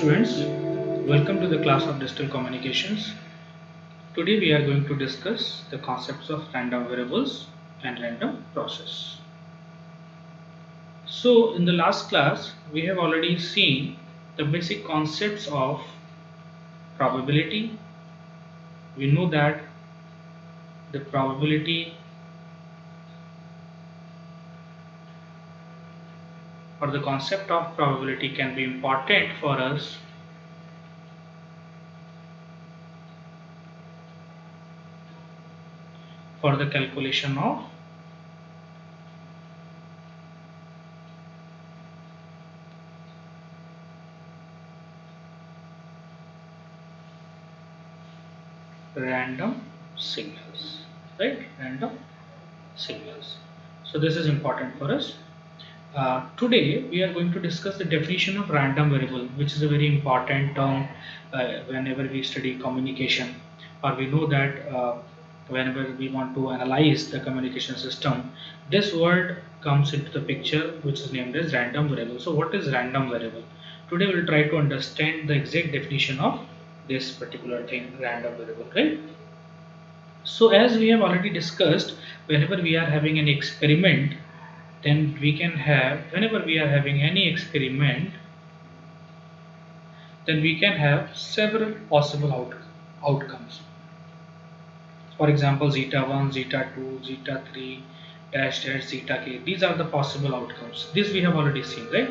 students, welcome to the class of digital communications. Today we are going to discuss the concepts of random variables and random process. So in the last class we have already seen the basic concepts of probability. We know that the probability or the concept of probability can be important for us for the calculation of random signals, right? Random signals. So this is important for us. Today we are going to discuss the definition of random variable, which is a very important term whenever we study communication, or we know that whenever we want to analyze the communication system, this word comes into the picture, which is named as random variable. So what is random variable? Today we will try to understand the exact definition of this particular thing, random variable, right? So as we have already discussed, whenever we are having an experiment, then we can have, whenever we are having any experiment, then we can have several possible outcomes. For example, zeta 1, zeta 2, zeta 3, dash dash zeta k. These are the possible outcomes. This we have already seen, right?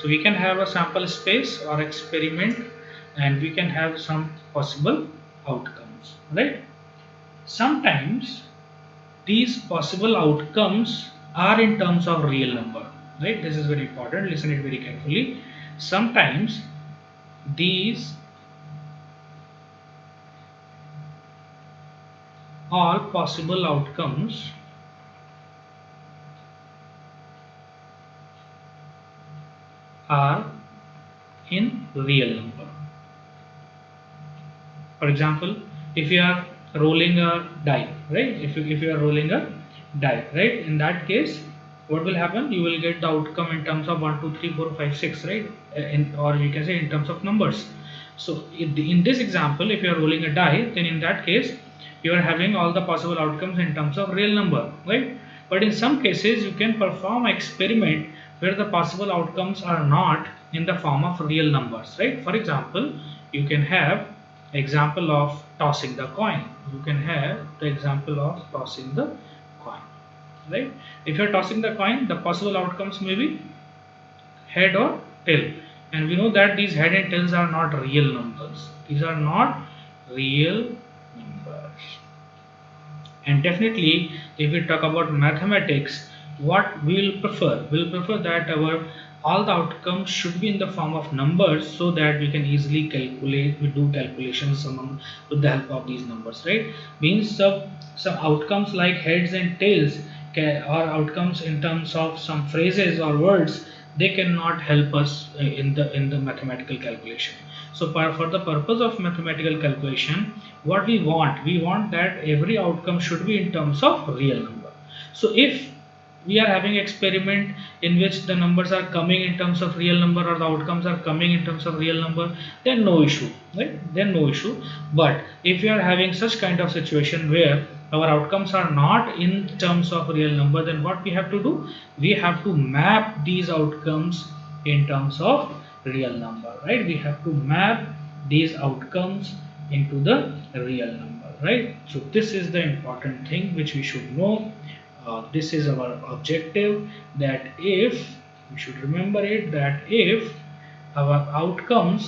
So we can have a sample space or experiment, and we can have some possible outcomes, right? Sometimes these possible outcomes are in terms of real number, right? This is very important, listen it very carefully. Sometimes these all possible outcomes are in real number. For example, if you are rolling a die, right? If you are rolling a die, right? In that case, what will happen? You will get the outcome in terms of 1, 2, 3, 4, 5, 6, right? Or you can say in terms of numbers. So in this example, if you are rolling a die, then in that case, you are having all the possible outcomes in terms of real number, right? But in some cases, you can perform experiment where the possible outcomes are not in the form of real numbers, right? For example, you can have example of tossing the coin. You can have the example of tossing the coin, right? If you are tossing the coin, the possible outcomes may be head or tail, and we know that these head and tails are not real numbers. These are not real numbers. And definitely, if we talk about mathematics, what we'll prefer that our all the outcomes should be in the form of numbers, so that we can easily calculate, we do calculations with the help of these numbers, right? Means some outcomes like heads and tails or outcomes in terms of some phrases or words, they cannot help us in the mathematical calculation. So for the purpose of mathematical calculation, what we want that every outcome should be in terms of real number. So if we are having experiment in which the numbers are coming in terms of real number, or the outcomes are coming in terms of real number, then no issue, right? Then no issue. But if you are having such kind of situation where our outcomes are not in terms of real number, then what we have to do? We have to map these outcomes in terms of real number, right? We have to map these outcomes into the real number, right? So this is the important thing which we should know. This is our objective, that if we should remember it, that if our outcomes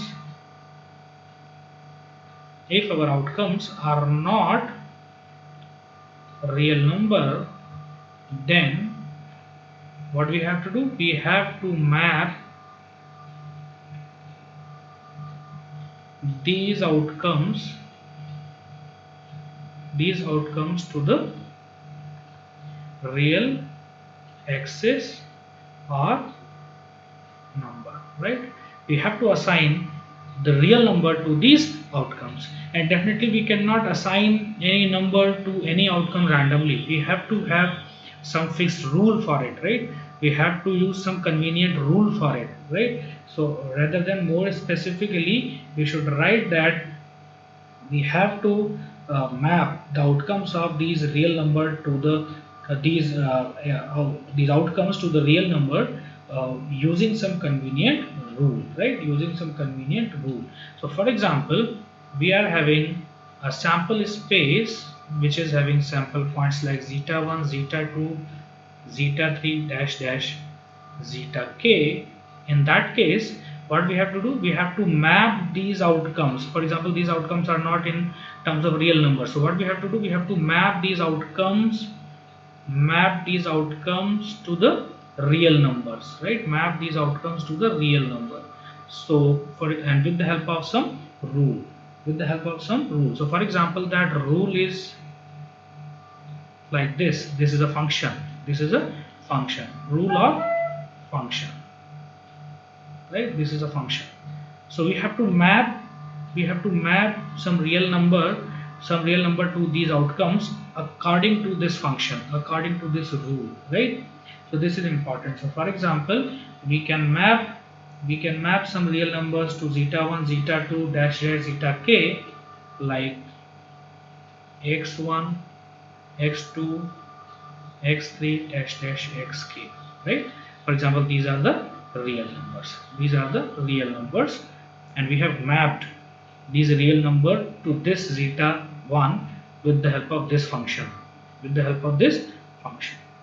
are not real number, then what we have to do? We have to map these outcomes to the real axis or number, right? We have to assign the real number to these outcomes, and definitely we cannot assign any number to any outcome randomly. We have to have some fixed rule for it, right? we have to use some convenient rule for it, right? So rather than more specifically, we should write that we have to map the outcomes of these real number to the these outcomes to the real number using some convenient rule, right? Using some convenient rule. So for example, we are having a sample space which is having sample points like zeta 1, zeta 2, zeta 3 dash dash zeta k. In that case, what we have to do, we have to map these outcomes. For example, these outcomes are not in terms of real numbers, so what we have to do, we have to map these outcomes to the real numbers, right? Map these outcomes to the real number. So and with the help of some rule, so for example, that rule is like this is a function, rule of function, right? This is a function. So we have to map some real number to these outcomes according to this function, according to this rule, right? So this is important. So for example, we can map some real numbers to zeta 1, zeta 2 dash dash zeta k, like x1, x2, x3 dash dash xk, right? For example, these are the real numbers, and we have mapped these real number to this zeta 1 with the help of this function,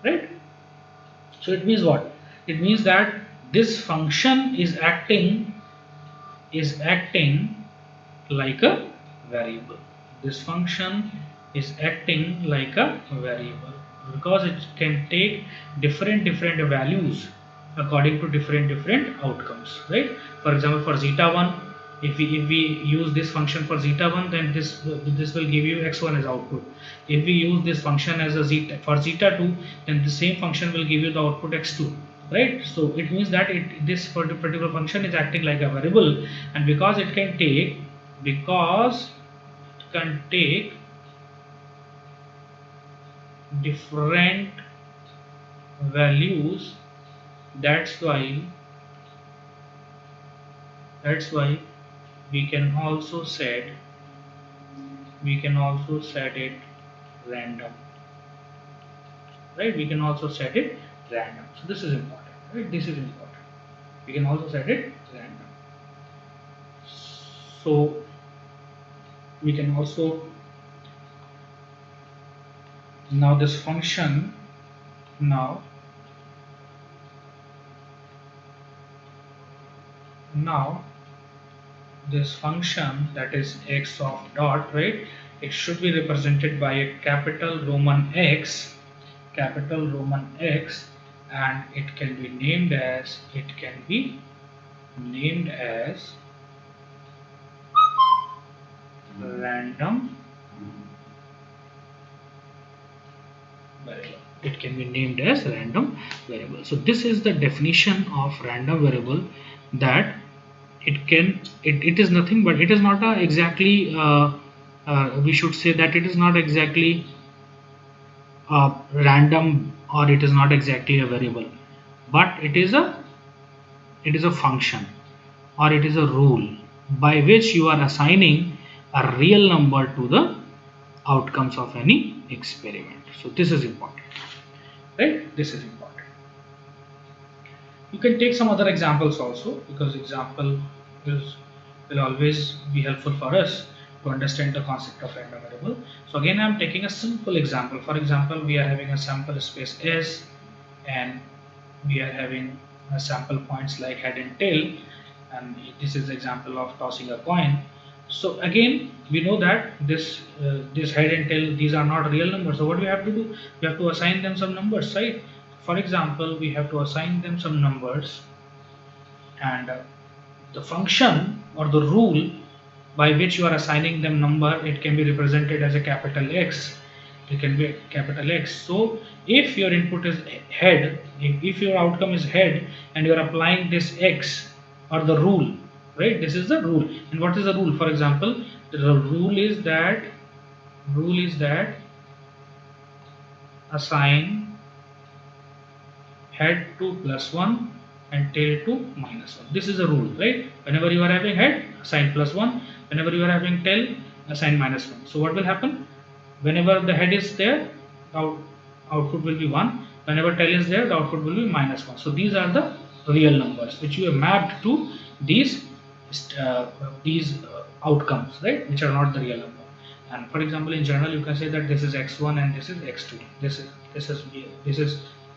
right? So it means what? It means that this function is acting like a variable. This function is acting like a variable because it can take different values according to different outcomes, right? For example, for zeta 1, if we use this function for zeta 1, then this will give you x1 as output. If we use this function as a zeta for zeta 2, then the same function will give you the output x2, right? So it means that this particular function is acting like a variable, and because it can take different values, that's why we can also set it random, right? We can also set it random. So this is important, right? We can also set it random. So we can also, now this function, now this function, that is x of dot, right? It should be represented by a capital Roman X, and it can be named as random variable. It can be named as random variable. So this is the definition of random variable, that it is nothing but, it is not a exactly we should say that it is not exactly random, or it is not exactly a variable, but it is a function, or it is a rule by which you are assigning a real number to the outcomes of any experiment. So this is important, right? This is important. You can take some other examples also, because example will always be helpful for us to understand the concept of random variable. So again, I am taking a simple example. For example, we are having a sample space S, and we are having a sample points like head and tail, and this is the example of tossing a coin. So again, we know that this head and tail, these are not real numbers. So what we have to do, we have to assign them some numbers, right? For example, we have to assign them some numbers, and the function or the rule by which you are assigning them number, it can be represented as a capital X. It can be capital X. So if your input is head, if your outcome is head, and you are applying this X, or the rule, right? This is the rule. And what is the rule? For example, the rule is that assign head to +1 and tail to -1. This is a rule, right? Whenever you are having head, assign +1. Whenever you are having tail, assign -1. So what will happen? Whenever the head is there, out, output will be 1. Whenever tail is there, the output will be -1. So these are the real numbers which you have mapped to these uh, outcomes, right? Which are not the real number. And for example, in general, you can say that this is x1 and this is x2. This is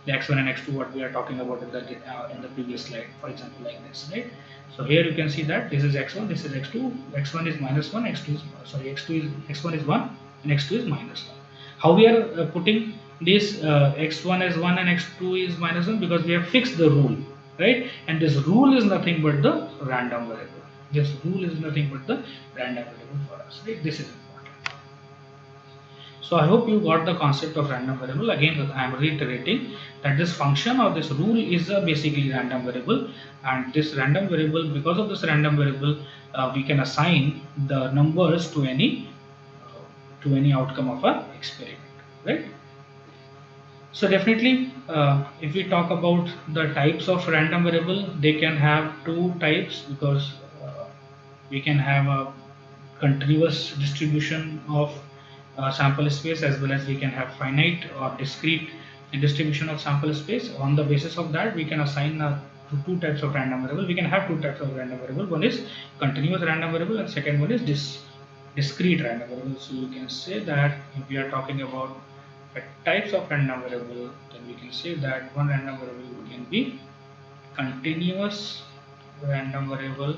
the x1 and x2 what we are talking about in the previous slide. For example, like this, right? So here you can see that this is x1, this is x2. x1 is -1, x2 is x2 is x1 is 1 and x2 is -1. How we are putting this x1 as 1 and x2 is -1? Because we have fixed the rule, right? And this rule is nothing but the random variable. This rule is nothing but the random variable for us, right? This is important. So I hope you got the concept of random variable. Again, I am reiterating that this function or this rule is a basically random variable, and this random variable, because of this random variable, we can assign the numbers to any outcome of a experiment, right? So definitely, if we talk about the types of random variable, they can have two types, because we can have a continuous distribution of sample space, as well as we can have finite or discrete distribution of sample space. On the basis of that, we can assign two types of random variable. We can have two types of random variable. One is continuous random variable, and second one is discrete random variable. So you can say that if we are talking about types of random variable, then we can say that one random variable can be continuous random variable,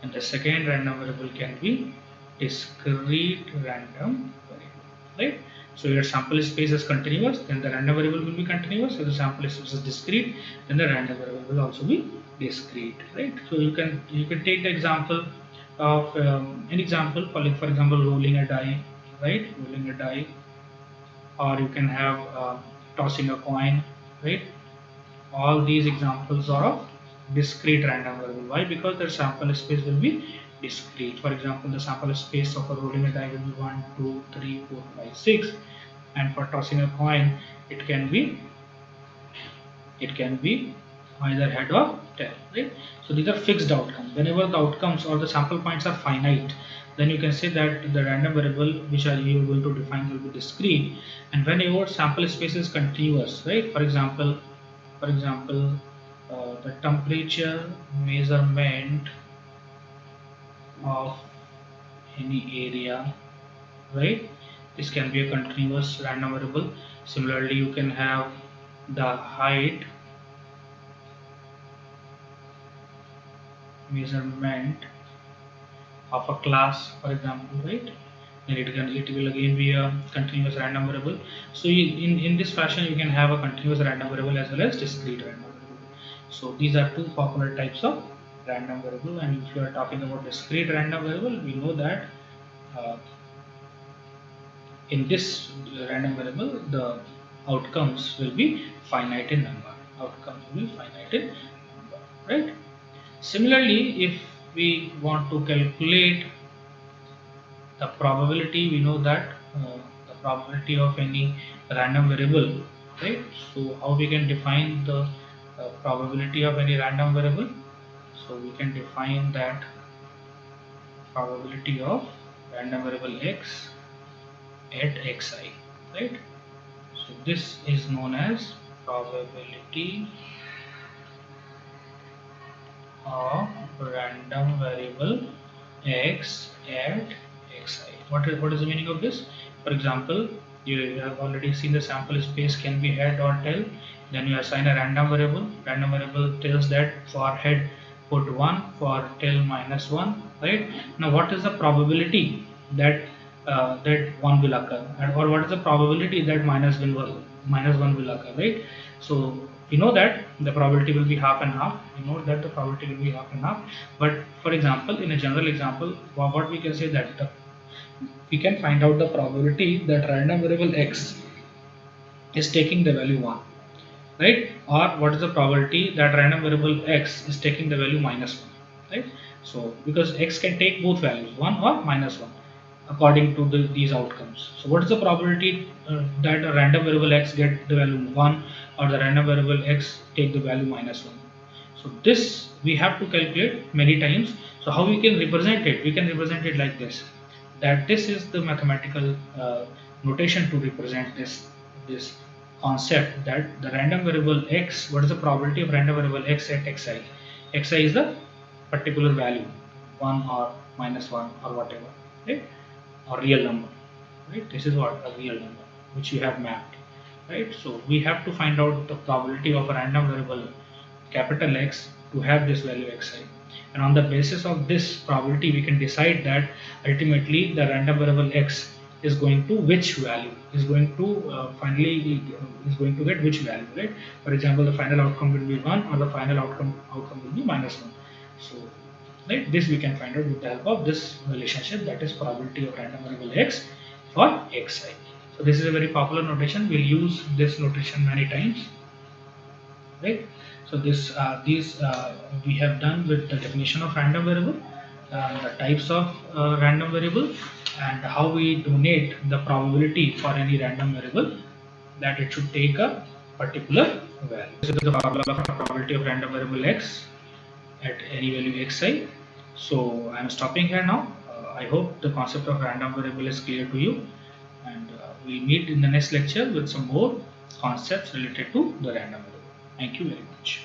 and the second random variable can be discrete random variable, right? So your sample space is continuous, then the random variable will be continuous. If the sample space is discrete, then the random variable will also be discrete, right? So you can take the example of an example, for example, rolling a die, right? Rolling a die, or you can have tossing a coin, right? All these examples are of discrete random variable. Why? Because their sample space will be discrete. For example, the sample space of a rolling a die will be 1, 2, 3, 4, 5, 6, and for tossing a coin, it can be either head or tail, right? So these are fixed outcomes. Whenever the outcomes or the sample points are finite, then you can say that the random variable which are you going to define will be discrete. And when your sample space is continuous, right? For example, the temperature measurement of any area, right? This can be a continuous random variable. Similarly, you can have the height measurement of a class, for example, right? And it will again be a continuous random variable. So in this fashion, you can have a continuous random variable as well as discrete random variable. So these are two popular types of random variable. And if you are talking about discrete random variable, we know that uh, in this random variable, the outcomes will be finite in number. Outcomes will be finite in number, right? Similarly, if we want to calculate the probability, we know that the probability of any random variable, right? So how we can define the probability of any random variable? So we can define that probability of random variable x at xi, right? So this is known as probability of random variable x at xi. What is the meaning of this? For example, you have already seen the sample space can be head or tail. Then you assign a random variable. Random variable tells that for head put 1, for tail -1, right? Now what is the probability that that 1 will occur, or what is the probability that -1 will occur, right? So we know that the probability will be half and half. We know that the probability will be half and half. But for example, in a general example, what we can say that we can find out the probability that random variable x is taking the value 1, right? Or what is the probability that random variable x is taking the value -1, right? So because x can take both values, 1 or -1. according to these outcomes. So what is the probability that a random variable x get the value 1 or the random variable x take the value -1? So this we have to calculate many times. So how we can represent it? We can represent it like this. That this is the mathematical notation to represent this concept, that the random variable x, what is the probability of random variable x at xi? Xi is the particular value, 1 or -1 or whatever, right? Or real number, right? This is what a real number which you have mapped, right? So we have to find out the probability of a random variable capital X to have this value xi, and on the basis of this probability we can decide that ultimately the random variable x is going to which value, is going to finally is going to get which value, right? For example, the final outcome will be 1 or the final outcome will be -1. So right, this we can find out with the help of this relationship, that is probability of random variable x for xi. So this is a very popular notation. We'll use this notation many times, right? So these we have done with the definition of random variable, the types of random variable, and how we donate the probability for any random variable that it should take a particular value. This is the formula for probability of random variable x at any value xi. So I am stopping here now. I hope the concept of random variable is clear to you, and we'll meet in the next lecture with some more concepts related to the random variable. Thank you very much.